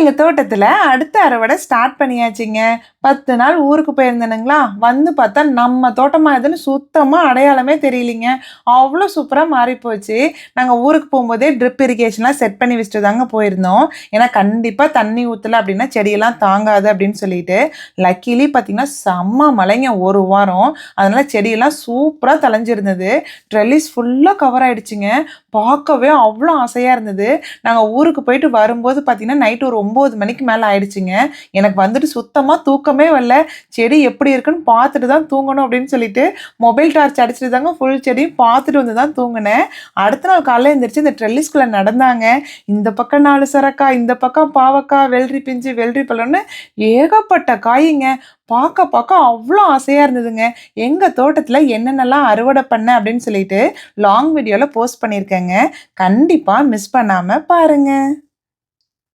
எங்க தோட்டத்துல அடுத்த அறுவடை ஸ்டார்ட் பண்ணியாச்சுங்க. 10 நாள் ஊருக்கு போயிருந்தேனுங்களா, வந்து பார்த்தா நம்ம தோட்டமா இதுன்னு சுத்தமா அடையாளமே தெரியலைங்க. அவ்ளோ சூப்பரா மாறிப்போச்சு. நாங்க ஊருக்கு போம்போதே ட்ரிப் இரிகேஷன்லாம் செட் பண்ணி வச்சுட்டு தாங்க போயிருந்தோம். ஏன்னா கண்டிப்பா தண்ணி ஊத்தல அப்டின்னா செடியெல்லாம் தாங்காது அப்டின்னு சொல்லிட்டு. லக்கிலி பார்த்தீங்கன்னா, செம்ம மழைங்க 1 வாரம். அதனால செடியெல்லாம் சூப்பரா தழைஞ்சிருந்தது. ட்ரெல்லிஸ் ஃபுல்லா கவர் ஆயிடுச்சுங்க. பார்க்கவே அவ்ளோ ஆசையா இருந்தது. நாங்க ஊருக்கு போயிட்டு வரும்போது பார்த்தீங்கன்னா, நைட் ஒரு 9 மணிக்கு மேல ஆயிடுச்சுங்க. எனக்கு வந்துட்டு சுத்தமா தூக்கமே வரல. செடி எப்படி இருக்குன்னு பார்த்துட்டு தான் தூங்கணும் அப்படின்னு சொல்லிட்டு, மொபைல் டார்ச் அடிச்சுட்டு தாங்க ஃபுல் செடியும் பார்த்துட்டு வந்து தான் தூங்குனேன். அடுத்த நாள் காலையில எந்திரிச்சு இந்த ட்ரெல்லிஸ்குள்ள நடந்தாங்க. இந்த பக்கம் 4 சொரக்காய், இந்த பக்கம் பாவக்காய், வெள்ளரி பிஞ்சு, வெள்ளரி பழம்னு ஏகப்பட்ட காய்ங்க. பார்க்க பார்க்க அவ்ளோ ஆசையா இருந்ததுங்க. எங்க தோட்டத்துல என்னென்னலாம் அறுவடை பண்ணேன் அப்படின்னு சொல்லிட்டு லாங் வீடியோல போஸ்ட் பண்ணியிருக்கேங்க. கண்டிப்பா மிஸ் பண்ணாம பாருங்க.